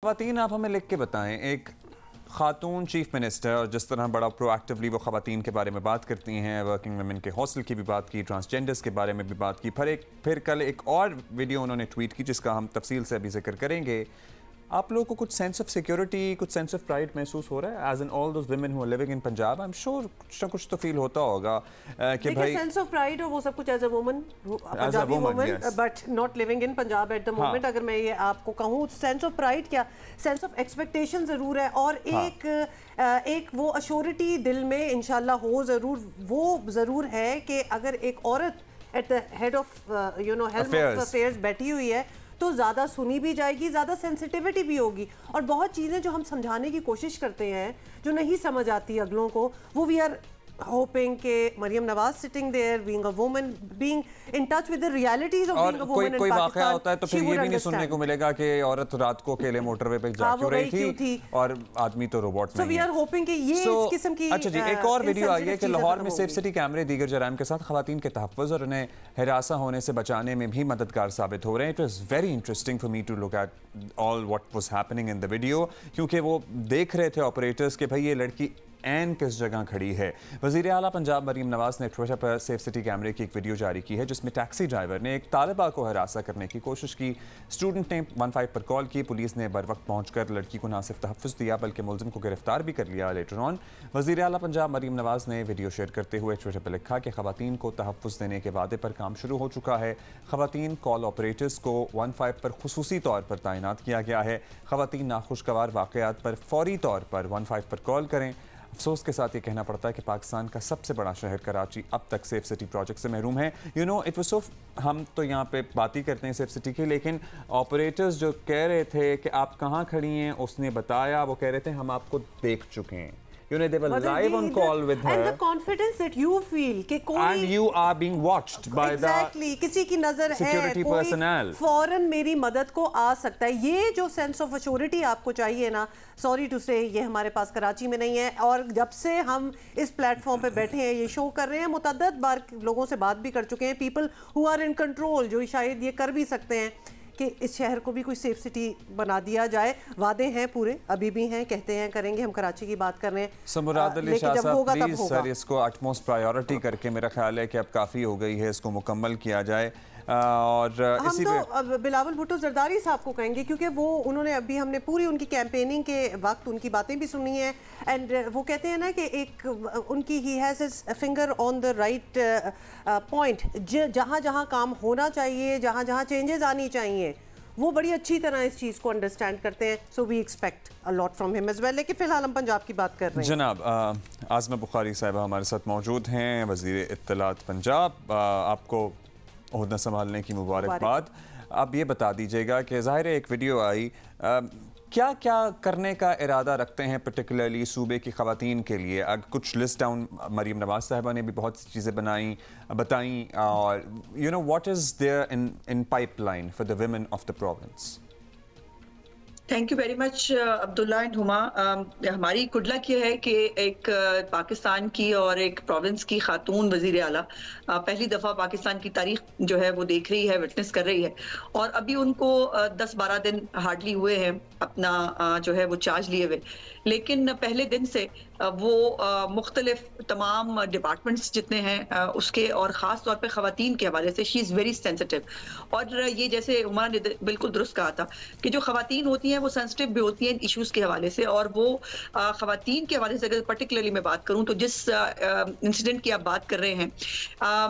خواتین آپ ہمیں لکھ کے بتائیں، ایک خاتون چیف منسٹر اور جس طرح بڑا پرو ایکٹیولی وہ خواتین کے بارے میں بات کرتی ہیں، ورکنگ ویمن کے حوصلے کی بھی بات کی، ٹرانسجینڈرز کے بارے میں بھی بات کی، پھر کل ایک اور ویڈیو انہوں نے ٹویٹ کی جس کا ہم تفصیل سے ابھی ذکر کریں گے. آپ لوگوں کو کچھ سینس آف سیکیورٹی، کچھ سینس آف پرائڈ محسوس ہو رہا ہے as in all those women who living in Punjab? I am sure کچھ نہ کچھ تو فیل ہوتا ہوگا کہ بھائی سینس آف پرائڈ اور وہ سب کچھ as a woman, Punjabi woman but not living in Punjab at the moment. اگر میں یہ آپ کو کہوں سینس آف پرائڈ کیا، سینس آف ایکسپیکٹیشن ضرور ہے، اور ایک وہ ایشورٹی دل میں انشاءاللہ ہو ضرور، وہ ضرور ہے کہ اگر ایک عورت at the head of helm of affairs بیٹھی ہوئی ہے تو زیادہ سنی بھی جائے گی، زیادہ سینسٹیوٹی بھی ہوگی، اور بہت چیزیں جو ہم سمجھانے کی کوشش کرتے ہیں جو نہیں سمجھ آتی اگلوں کو، وہ وی آر hoping کہ Maryam Nawaz sitting there being a woman, being in touch with the realities of being a woman in Pakistan. کوئی واقعہ ہوتا ہے تو پھر یہ بھی نہیں سننے کو ملے گا کہ عورت رات کو اکیلے موٹر وے پہ جا کیوں رہی تھی اور آدمی تو روبوٹ نہیں ہے. So we are hoping کہ یہ اس قسم کی اچھا جی، ایک اور ویڈیو آئی ہے کہ لاہور میں سیف سٹی کیمرے دیگر جرائم کے ساتھ خواتین کے تحفظ اور انہیں ہراساں ہونے سے بچانے میں بھی مددگار ثابت ہو رہے ہیں. It was very interesting for me to look at all what was happening in the video کیونکہ وہ دیکھ رہے تھے آپریٹرز کہ بھائی یہ لڑکی این کس جگہ کھڑی ہے. وزیر اعلیٰ پنجاب مریم نواز نے ٹویٹر پر سیف سٹی کیمرے کی ایک ویڈیو جاری کی ہے جس میں ٹیکسی ڈرائیور نے ایک طالبہ کو ہراساں کرنے کی کوشش کی. اسٹوڈنٹ نے 15 پر کال کی، پولیس نے بر وقت پہنچ کر لڑکی کو نہ صرف تحفظ دیا بلکہ ملزم کو گرفتار بھی کر لیا. لیٹر آن وزیر اعلیٰ پنجاب مریم نواز نے ویڈیو شیئر کرتے ہوئے ٹویٹر پر لکھا کہ خواتین کو تحفظ دینے کے وعدے پر کام شروع ہو چکا ہے. خواتین کال آپریٹرز کو 15 پر خصوصی طور پر تعینات کیا گیا ہے. خواتین ناخوشگوار واقعات پر فوری طور پر 15 پر کال کریں. افسوس کے ساتھ یہ کہنا پڑتا ہے کہ پاکستان کا سب سے بڑا شہر کراچی اب تک سیف سٹی پروجیکٹ سے محروم ہے. ہم تو یہاں پہ بات ہی کرتے ہیں سیف سٹی کی، لیکن آپریٹرز جو کہہ رہے تھے کہ آپ کہاں کھڑی ہیں اس نے بتایا، وہ کہہ رہے تھے ہم آپ کو دیکھ چکے ہیں. They were live on call with her. And the confidence that you feel کہ کوئی and you are being watched by exactly کسی کی نظر ہے، security personnel فوراً میری مدد کو آ سکتا ہے. یہ جو سینس آف ایشورٹی آپ کو چاہیے نا، سوری ٹو سے یہ ہمارے پاس کراچی میں نہیں ہے. اور جب سے ہم اس پلیٹ فارم پہ بیٹھے ہیں، یہ شو کر رہے ہیں، متعدد بار لوگوں سے بات بھی کر چکے ہیں، people who are in control جو شاید یہ کر بھی سکتے ہیں کہ اس شہر کو بھی کوئی سیف سٹی بنا دیا جائے. وعدے ہیں پورے، ابھی بھی ہیں، کہتے ہیں کریں گے. ہم کراچی کی بات کر رہے ہیں، مراد علی شاہ صاحب پلیز سر اس کو اٹموسٹ پرائیورٹی کر کے میرا خیال ہے کہ اب کافی ہو گئی ہے، اس کو مکمل کیا جائے. اور ہم تو بلاول بھٹو زرداری صاحب کو کہیں گے کیونکہ وہ انہوں نے ابھی ہم نے پوری ان کی کیمپیننگ کے وقت ان کی باتیں بھی سنی ہیں. اینڈ وہ کہتے ہیں نا کہ ایک ان کی he has his finger on the right point. جہاں جہاں کام ہونا چاہیے، جہاں جہاں چینجز آنی چاہیے، وہ بڑی اچھی طرح اس چیز کو انڈرسٹینڈ کرتے ہیں. So we expect a lot from him as well. لیکن فی الحال ہم پنجاب کی بات کر رہے ہیں. جناب عاصمہ بخاری صاحبہ ہمارے ساتھ موجود ہیں، وزیر اطلاعات پنجاب. آپ کو عہدہ سنبھالنے کی مبارکباد. اب یہ بتا دیجیے گا کہ ظاہر ہے ایک ویڈیو آئی، کیا کیا کرنے کا ارادہ رکھتے ہیں پرٹیکولرلی صوبے کی خواتین کے لیے؟ کچھ لسٹ ڈاؤن مریم نواز صاحبہ نے بھی بہت سی چیزیں بتائیں، اور what is there in pipeline for the women of the province? Thank you very much Abdullah and ہما. ہماری گڈ لک یہ ہے کہ ایک پاکستان کی اور ایک پروونس کی خاتون وزیر اعلیٰ پہلی دفعہ پاکستان کی تاریخ جو ہے وہ دیکھ رہی ہے، وٹنس کر رہی ہے. اور ابھی ان کو 10-12 دن ہارڈلی ہوئے ہیں اپنا جو ہے وہ چارج لیے ہوئے، لیکن پہلے دن سے وہ مختلف تمام ڈپارٹمنٹس جتنے ہیں اس کے، اور خاص طور پہ خواتین کے حوالے سے شی از ویری سینسٹیو. اور یہ جیسے عمر نے بالکل درست کہا تھا کہ جو خواتین ہوتی ہیں وہ سینسٹیو بھی ہوتی ہیں ایشوز کے حوالے سے. اور وہ خواتین کے حوالے سے اگر پرٹیکولرلی میں بات کروں تو جس انسیڈنٹ کی آپ بات کر رہے ہیں،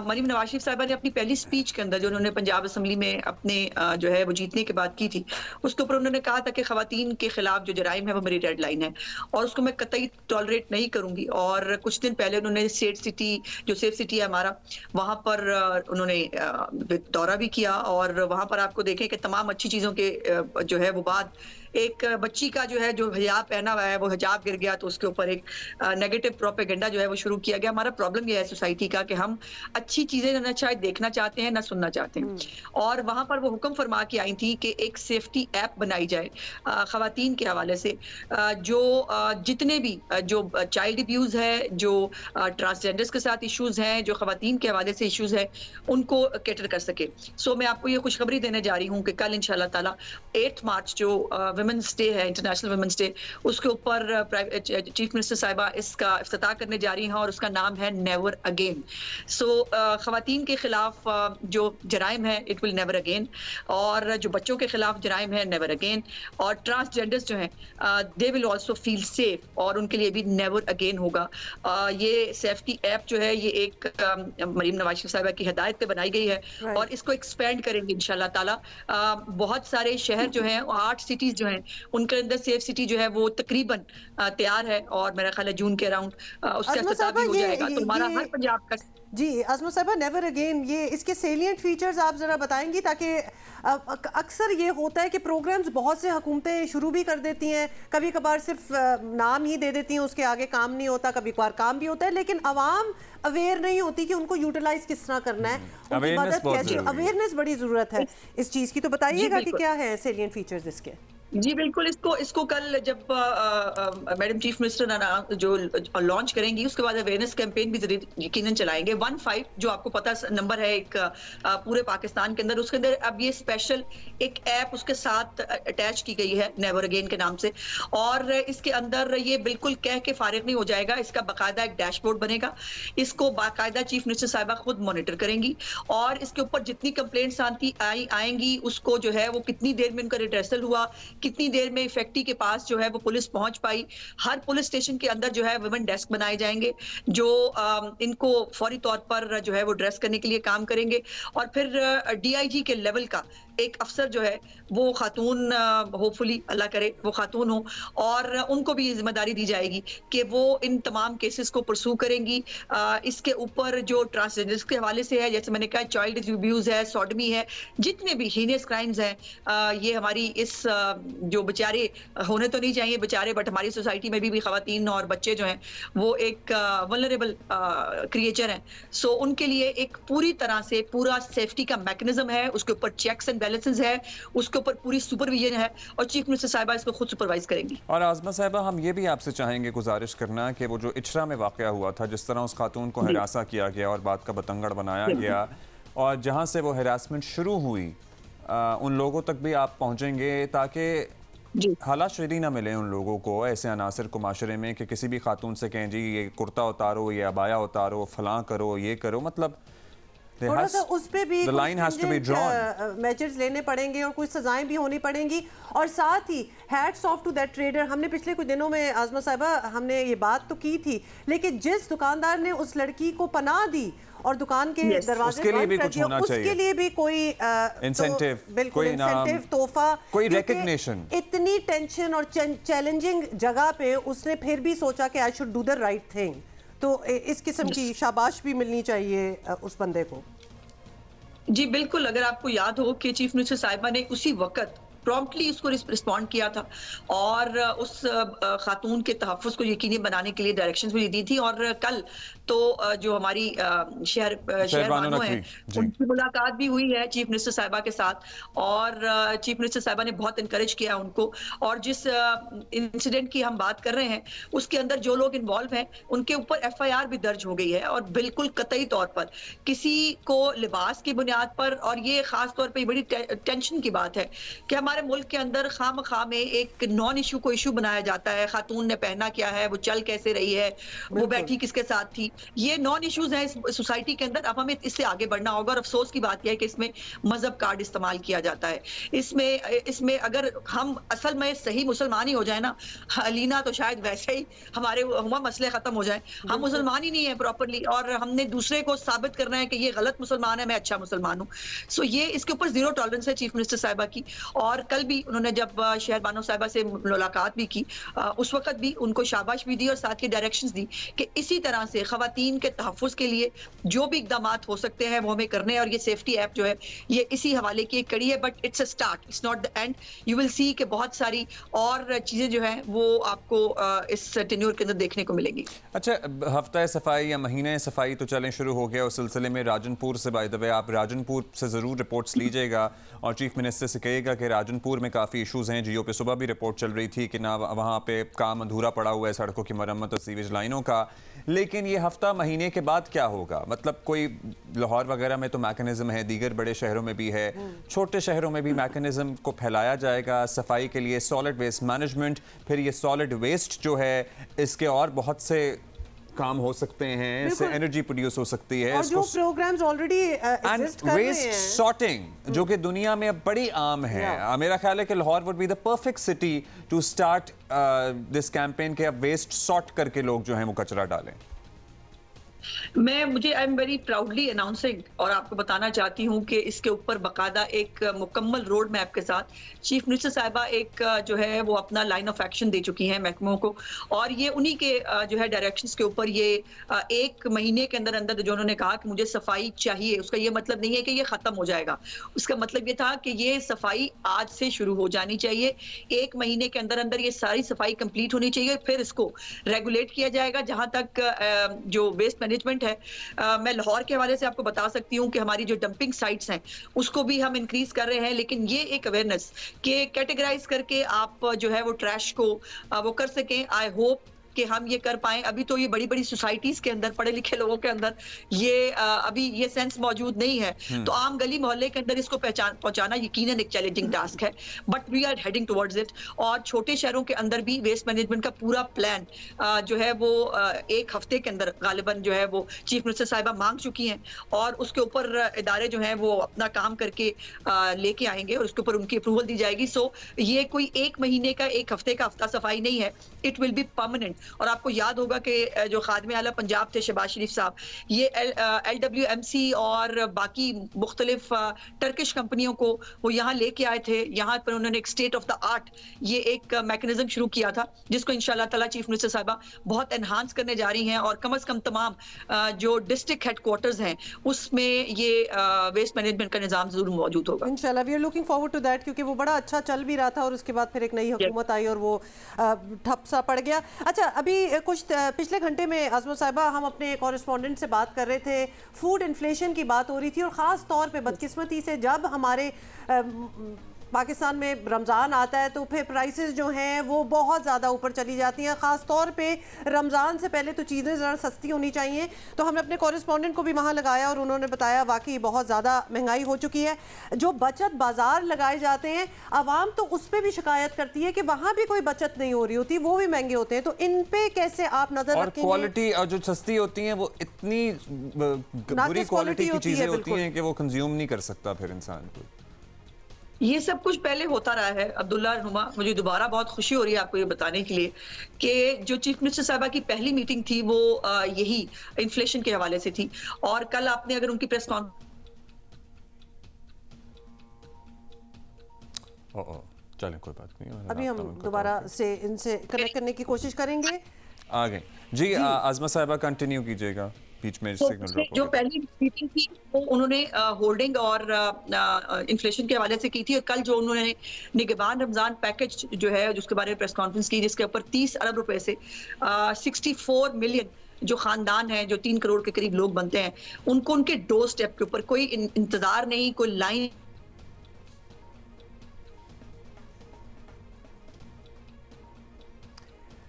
مریم نواز شریف صاحبہ نے اپنی پہلی سپیچ کے اندر جو انہوں نے پنجاب اسمبلی میں اپنے جو ہے وہ جیتنے کے بعد کی تھی، اس کے اوپر انہوں نے کہا تھا کہ خواتین کے خلاف جو جرائم ہے وہ میری ریڈ لائن ہے اور اس کو میں قطعی ٹالریٹ نہیں کروں گی. اور کچھ دن پہلے انہوں نے اسٹیٹ سٹی جو سیف سٹی ہے ہمارا، وہاں پر انہوں نے دورہ بھی کیا، اور وہاں پر آپ کو دیکھیں کہ تمام اچھی چیزوں کے جو ہے وہ بات، ایک بچی کا جو ہے جو حجاب پہنا ہوا ہے وہ حجاب گر گیا تو اس کے اوپر ایک نیگیٹو پروپیگنڈا جو ہے وہ شروع کیا گیا. ہمارا پرابلم یہ ہے سوسائٹی کا کہ ہم اچھی چیزیں نہ شاید دیکھنا چاہتے ہیں نہ سننا چاہتے ہیں. اور وہاں پر وہ حکم فرما کے آئی تھی کہ ایک سیفٹی ایپ بنائی جائے خواتین کے حوالے سے، جو جتنے بھی جو چائلڈ ابیوز ہے، جو ٹرانسجینڈرز کے ساتھ ایشوز ہیں، جو خواتین کے حوالے سے ایشوز ہیں، ان کو کیٹر کر سکے. سو میں آپ کو یہ خوشخبری دینے جا رہی ہوں کہ کل انشاءاللہ تعالی 8 مارچ جو वुमेन्स डे है, इंटरनेशनल वुमेन्स डे, उसके ऊपर चीफ मिनिस्टर साहिबा इसका इफ्तिताह करने जा रही हैं और उसका नाम है नेवर अगेन। सो ख़वातीन के खिलाफ जो जराइम है इट विल नेवर अगेन, और जो बच्चों के खिलाफ जराइम है नेवर अगेन, और ट्रांसजेंडर्स जो हैं they will also feel safe, और उनके लिए भी नेवर अगेन होगा। ये सेफ्टी ऐप जो है ये एक मरीम नवाज शरीफ साहिबा की हिदायत पे बनाई गई है, और इसको एक्सपेंड करेंगे इंशाल्लाह ताला। बहुत सारे शहर जो हैं 8 सिटीज जो हैं उनके अंदर सेफ सिटी जो है वो तकरीबन तैयार है, और मेरा ख्याल है जून के अराउंड उसका इफ्तिताह भी हो जाएगा। तो हमारा हर पंजाब का जी आज़मा साहिबा नेवर अगेन, ये इसके सेलिएंट फीचर्स आप ज़रा बताएंगी, ताकि अक्सर ये होता है कि प्रोग्राम्स बहुत से हुकूमतें शुरू भी कर देती हैं, कभी कभार सिर्फ नाम ही दे देती हैं, उसके आगे काम नहीं होता, कभी कभार काम भी होता है, लेकिन आवाम अवेयर नहीं होती कि उनको यूटिलाइज किस तरह करना है, उनकी मदद कैसे, अवेयरनेस बड़ी ज़रूरत है इस चीज़ की। तो बताइएगा कि क्या है सेलिएंट फीचर्स इसके। जी बिल्कुल, इसको कल जब मैडम चीफ मिनिस्टर जो लॉन्च करेंगी उसके बाद अवेयरनेस कैंपेन भी यकीनन चलाएंगे। 15 जो आपको पता नंबर है एक पूरे पाकिस्तान के अंदर, उसके अंदर अब ये स्पेशल एक ऐप उसके साथ अटैच की गई है नेवर अगेन के नाम से, और इसके अंदर ये बिल्कुल कह के फारिग नहीं हो जाएगा, इसका बाकायदा एक डैशबोर्ड बनेगा, इसको बाकायदा चीफ मिनिस्टर साहिबा खुद मॉनिटर करेंगी, और इसके ऊपर जितनी कंप्लेंट्स आएंगी उसको जो है वो कितनी देर में उनका रिड्रेसल हुआ, कितनी देर में इफेक्टी के पास जो है वो पुलिस पहुंच पाई। हर पुलिस स्टेशन के अंदर जो है वुमेन डेस्क बनाए जाएंगे जो इनको फौरी तौर पर जो है वो ड्रेस करने के लिए काम करेंगे, और फिर DIG के लेवल का एक अफसर जो है वो खातून, होपफुली अल्लाह करे वो खातून हो, और उनको भी जिम्मेदारी दी जाएगी कि वो इन तमाम केसेस को परसू करेंगी। इसके ऊपर जो ट्रांसजेंडर्स के हवाले से है, जैसे मैंने कहा चाइल्ड अब्यूज है, सॉडमी है, जितने भी हीनियस क्राइम्स हैं, ये हमारी इस जो बेचारे होने तो नहीं चाहिए बेचारे, बट हमारी सोसाइटी में भी खवातीन और बच्चे जो हैं वो एक वल्नरेबल क्रिएचर हैं। सो उनके लिए एक पूरी तरह से पूरा सेफ्टी का मैकेनिज्म है, उसके ऊपर चेक्स एंड बैलेंसेस है, उसके ऊपर पूरी सुपरविजन है, और चीफ मिनिस्टर साहिबा इसको खुद सुपरवाइज करेंगी। और आज़मा साहिबा, हम ये भी आपसे चाहेंगे गुजारिश करना कि वो जो इचरा में वाक़या हुआ था, जिस तरह उस खातून को हिरासा किया गया और बात का बतंगड़ बनाया गया, और जहाँ से वो हिरासमेंट शुरू हुई उन लोगों तक भी आप पहुँचेंगे ताकि हालात शरीरी ना मिले उन लोगों को, ऐसे अनासर को माशरे में कि किसी भी खातून से कहें जी ये कुर्ता उतारो, ये अबाया उतारो, फलां करो, ये करो, मतलब थोड़ा सा उस पे भी मेजर्स लेने पड़ेंगे और कुछ सजाएं भी होनी पड़ेंगी। और साथ ही hats off to that trader. हमने पिछले कुछ दिनों में आज़मा साहिबा हमने ये बात तो की थी, लेकिन जिस दुकानदार ने उस लड़की को पनाह दी और दुकान के दरवाजे उसके लिए भी कुछ होना चाहिए, उसके लिए भी कोई इंसेंटिव, बिल्कुल इंसेंटिव, तोहफा, कोई रिकॉग्निशन। इतनी टेंशन और चैलेंजिंग जगह पे उसने फिर भी सोचा कि I should do the right thing, तो इस किस्म की शाबाश भी मिलनी चाहिए उस बंदे को। जी बिल्कुल, अगर आपको याद हो कि चीफ मिनिस्टर साहिबा ने उसी वक्त प्रॉम्प्टली उसको रिस्पॉन्ड किया था और उस खातून के तहफ़्फ़ुज़ को यकीनी बनाने के लिए डायरेक्शंस भी दी थी। और कल तो जो हमारी शहरबानो हैं उनकी मुलाकात भी हुई है चीफ मिनिस्टर साहिबा के साथ, और चीफ मिनिस्टर साहिबा ने बहुत इनकरेज किया उनको। और जिस इंसिडेंट की हम बात कर रहे हैं उसके अंदर जो लोग इन्वॉल्व हैं उनके ऊपर FIR भी दर्ज हो गई है, और बिल्कुल कतई तौर पर किसी को लिबास की बुनियाद पर, और ये खास तौर पर बड़ी टेंशन की बात है कि हमारे मुल्क के अंदर खामखा में एक नॉन इशू को इशू बनाया जाता है। खातून ने पहना क्या है, वो चल कैसे रही है, वो बैठी किसके साथ थी, ये नॉन इश्यूज हैं इस सोसाइटी के अंदर। अब हमें इससे आगे बढ़ना होगा, और अफसोस की बात यह है कि इसमें मजहब कार्ड इस्तेमाल किया जाता है। इसमें अगर हम असल में सही मुसलमान ही हो जाए ना अलीना, तो शायद वैसे ही हमारे हुआ मसले खत्म हो जाए। हम मुसलमान ही नहीं है प्रॉपरली, और हमने दूसरे को साबित करना है कि ये गलत मुसलमान है, मैं अच्छा मुसलमान हूँ। सो ये इसके ऊपर जीरो टॉलरेंस है चीफ मिनिस्टर साहिबा की। और कल भी उन्होंने जब शहरबानो साहिबा से मुलाकात भी की, उस वक्त भी उनको शाबाश भी दी और साथ ही डायरेक्शंस दी कि इसी तरह से खवातीन के तहफ़्फ़ुज़ के लिए जो भी इक़दामात हो सकते हैं वो हमें करने हैं। और ये सेफ्टी ऐप जो है ये इसी हवाले की एक कड़ी है, but it's a start, it's not the end. You will see कि बहुत सारी और चीज़ें जो हैं वो आपको इस टेन्योर के अंदर देखने को मिलेंगी। अच्छा, हफ्ता सफाई या महीने सफाई तो चलें शुरू हो गया, उस सिलसिले में राजनपुर से बाय द वे आप राजनपुर से ज़रूर रिपोर्ट्स लीजिएगा और चीफ मिनिस्टर से कहिएगा कि राजनपुर में काफ़ी इश्यूज़ हैं। जियो पे सुबह भी रिपोर्ट चल रही थी कि ना वहाँ पे काम अधूरा पड़ा हुआ है सड़कों की मरम्मत और सीवेज लाइनों का। लेकिन ये हफ्ता महीने के बाद क्या होगा? मतलब कोई लाहौर वगैरह में तो मैकेनिज्म है, दीगर बड़े शहरों में भी है, छोटे शहरों में भी मैकेनिज्म को फैलाया जाएगा सफाई के लिए, सॉलिड वेस्ट मैनेजमेंट, फिर ये सॉलिड वेस्ट जो है इसके और बहुत से काम हो सकते हैं, इससे एनर्जी प्रोड्यूस हो सकती है, और जो प्रोग्राम्स ऑलरेडी एग्जिस्ट कर रहे हैं, वेस्ट सॉर्टिंग जो कि दुनिया में अब बड़ी आम है। मेरा ख्याल है कि Lahore would be the perfect city to start this campaign के अब वेस्ट सॉर्ट करके लोग जो हैं वो कचरा डालें। I am very proudly announcing और आपको बताना चाहती हूँ कि इसके ऊपर बकायदा एक मुकम्मल रोड मैप के साथ चीफ मिनिस्टर साहिबा एक जो है वो अपना लाइन ऑफ एक्शन दे चुकी हैं महकमों को, और ये उन्हीं के जो है डायरेक्शंस के ऊपर ये एक महीने के अंदर अंदर जो उन्होंने कहा कि मुझे सफाई चाहिए, उसका ये मतलब नहीं है कि ये खत्म हो जाएगा। उसका मतलब ये था कि ये सफाई आज से शुरू हो जानी चाहिए, एक महीने के अंदर अंदर ये सारी सफाई कंप्लीट होनी चाहिए, फिर इसको रेगुलेट किया जाएगा। जहां तक जो वेस्ट मैनेजमेंट है, मैं लाहौर के हवाले से आपको बता सकती हूँ कि हमारी जो डंपिंग साइट्स हैं उसको भी हम इंक्रीज कर रहे हैं, लेकिन ये एक अवेयरनेस के कैटेगराइज करके आप जो है वो ट्रैश को वो कर सकें। आई होप कि हम ये कर पाएं। अभी तो ये बड़ी बड़ी सोसाइटीज के अंदर, पढ़े लिखे लोगों के अंदर ये अभी ये सेंस मौजूद नहीं है, तो आम गली मोहल्ले के अंदर इसको पहुंचाना यकीनन एक चैलेंजिंग टास्क है, but we are heading towards it. और छोटे शहरों के अंदर भी वेस्ट मैनेजमेंट का पूरा प्लान जो है वो एक हफ्ते के अंदर गालिबन जो है वो चीफ मिनिस्टर साहिबा मांग चुकी हैं, और उसके ऊपर इदारे जो हैं वो अपना काम करके लेके आएंगे और उसके ऊपर उनकी अप्रूवल दी जाएगी। सो ये कोई एक महीने का, एक हफ्ते का हफ्ता सफाई नहीं है, इट विल बी परमानेंट। और आपको याद होगा कि जो खादिम आला पंजाब थे शहबाज शरीफ साहब, ये LWMC और बाकी मुख्तलिफ टर्किश कंपनियों को वो यहाँ लेके आए थे। यहाँ पर उन्होंने एक स्टेट ऑफ द आर्ट ये एक मैकेनिज्म शुरू किया था, जिसको इंशाल्लाह ताला चीफ मिनिस्टर साहिबा बहुत एनहांस करने जा रही हैं, और कम अज कम तमाम जो डिस्ट्रिक्ट हेडक्वार्टर्स हैं उसमें ये वेस्ट मैनेजमेंट का निजाम जरूर मौजूद होगा इंशाल्लाह। We are looking forward to that, क्योंकि वो बड़ा अच्छा चल भी रहा था और उसके बाद फिर एक नई हुकूमत आई और वो ठप सा पड़ गया। अच्छा, अभी कुछ पिछले घंटे में आज़मा साहिबा हम अपने कॉरेस्पॉन्डेंट से बात कर रहे थे, फूड इन्फ्लेशन की बात हो रही थी, और ख़ास तौर पे बदकिस्मती से जब हमारे पाकिस्तान में रमज़ान आता है तो फिर प्राइसेस जो हैं वो बहुत ज़्यादा ऊपर चली जाती हैं। ख़ास तौर पे रमज़ान से पहले तो चीज़ें ज़रा सस्ती होनी चाहिए। तो हमने अपने कॉरेस्पॉन्डेंट को भी वहाँ लगाया और उन्होंने बताया वाकई बहुत ज़्यादा महंगाई हो चुकी है। जो बचत बाज़ार लगाए जाते हैं, आवाम तो उस पर भी शिकायत करती है कि वहाँ भी कोई बचत नहीं हो रही होती, वो भी महंगे होते हैं। तो इन पे कैसे आप नज़र रखेंगे? क्वालिटी और जो सस्ती होती हैं वो इतनी बुरी क्वालिटी की चीज़ें होती हैं कि वो कंज्यूम नहीं कर सकता फिर इंसान को। ये सब कुछ पहले होता रहा है अब्दुल्ला नुमा। मुझे दोबारा बहुत खुशी हो रही है आपको ये बताने के लिए कि जो चीफ मिनिस्टर साहिबा की पहली मीटिंग थी वो यही इन्फ्लेशन के हवाले से थी, और कल आपने अगर उनकी प्रेस चलें कोई बात नहीं, अभी हम दोबारा से इनसे कनेक्ट करने की कोशिश करेंगे। आ गए जी। आज़मा साहिबा कंटिन्यू कीजिएगा, बीच में सिग्नल ड्रॉप। जो पहली मीटिंग थी वो उन्होंने होल्डिंग और इन्फ्लेशन के हवाले से की थी, और कल जो उन्होंने निगहबान रमजान पैकेज जो है जिसके बारे में प्रेस कॉन्फ्रेंस की, जिसके ऊपर 30 अरब रुपए से 64 मिलियन जो खानदान है, जो 3 करोड़ के करीब लोग बनते हैं, उनको उनके डोर स्टेप के ऊपर कोई इंतजार नहीं, कोई लाइन।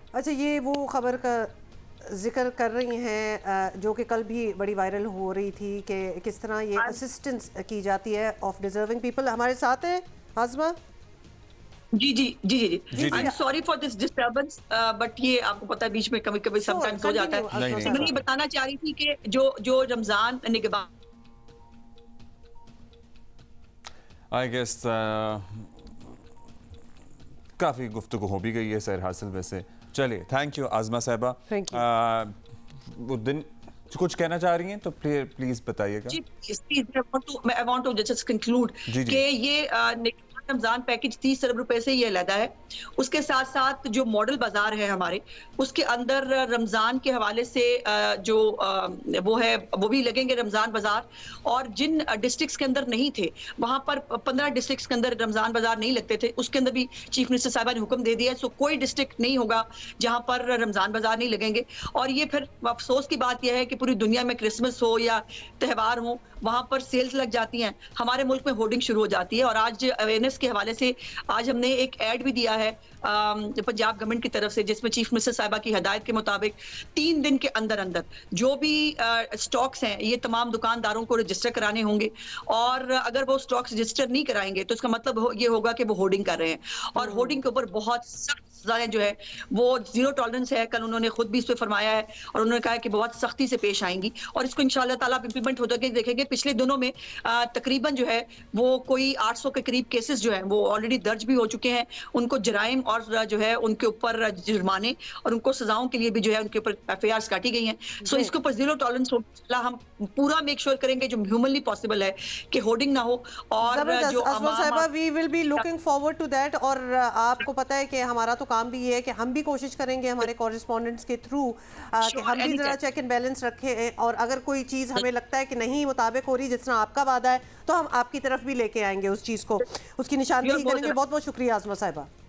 अच्छा, ये वो खबर का जिक्र कर रही हैं जो कि कल भी बड़ी वायरल हो रही थी कि किस तरह ये असिस्टेंस की जाती है ऑफ डिजर्विंग पीपल। हमारे साथ है आज़मा जी जी जी जी जी। I am sorry for this disturbance, but ये आपको पता है बीच में कभी कभी समटाइम्स हो जाता है। मैं ये बताना चाह रही थी कि जो रमजान निगहबान, आई गेस काफ़ी गुफ्तगू हो भी गई है सैर हासिल। वैसे चलिए, थैंक यू आज़मा साहिबा। वो दिन कुछ कहना चाह रही हैं तो प्लीज बताइएगा। I want to just conclude कि ये रमजान पैकेज 30 अरब रुपए से ये अलग है। उसके साथ साथ जो मॉडल बाजार है हमारे, उसके अंदर रमजान के हवाले से जो वो है वो भी लगेंगे रमजान बाजार, और जिन डिस्ट्रिक्ट्स के अंदर नहीं थे वहां पर 15 डिस्ट्रिक्ट्स के अंदर रमजान बाजार नहीं लगते थे, उसके अंदर भी चीफ मिनिस्टर साहिबा ने हुक्म दे दिया। सो कोई डिस्ट्रिक्ट नहीं होगा जहां पर रमजान बाजार नहीं लगेंगे। और ये फिर अफसोस की बात यह है कि पूरी दुनिया में क्रिसमस हो या त्यौहार हो, वहां पर सेल्स लग जाती हैं, हमारे मुल्क में होर्डिंग शुरू हो जाती है। और आज अवेयरनेस کے حوالے سے آج ہم نے ایک ایڈ بھی دیا ہے پنجاب گورنمنٹ کی طرف سے، جس میں چیف منسٹر صاحبہ کی ہدایت کے مطابق 3 دن کے اندر جو بھی سٹاکس ہیں یہ تمام دکانداروں کو رجسٹر کرانے ہوں گے، اور اگر وہ سٹاکس رجسٹر نہیں کرائیں گے تو اس کا مطلب یہ ہوگا کہ وہ ہورڈنگ کر رہے ہیں، اور ہورڈنگ کے اوپر بہت سخت سزائیں جو ہے وہ زیرو ٹالرنس ہے. کل انہوں نے خود بھی اس پہ فرمایا ہے اور انہوں نے کہا ہے کہ بہت سختی سے پیش آئیں گی، اور اس کو انشاءاللہ تعالیٰ امپلیمنٹ ہوتا ہے. دیکھیں گے پچھلے دنوں میں تقریباً جو ہے وہ کوئی 800 کے قریب کیسز جو ہیں وہ آلریڈی درج بھی ہو چکے ہیں. ان کو جرائم اور جو ہے ان کے اوپر جرمانے اور ان کو سزاؤں کے لیے بھی جو ہے ان کے اوپر ایف آئی آرز کاٹی گئی ہیں. سو اس کے اوپر زیرو ٹالرنس ہوگا. ہم پورا میک شور کریں گے جو ہیومنلی پاسبل ہے کہ ہورڈنگ نہ ہو. اور جو صاحبہ we will be looking forward to that. اور آپ کو پتہ ہے کہ ہمارا تو کام بھی یہ ہے کہ ہم بھی کوشش کریں گے ہمارے کورسپونڈنٹس کے تھرو کہ ہم بھی ذرا چیک اینڈ بیلنس رکھیں، اور اگر کوئی چیز ہمیں لگتا ہے کہ نہیں مطابق ہو رہی جس طرح آپ کا وعدہ ہے تو ہم آپ کی طرف بھی لے کے آئیں گے اس چیز کو، اس کی نشاندہی کریں گے. بہت بہت شکریہ عاصمہ صاحبہ.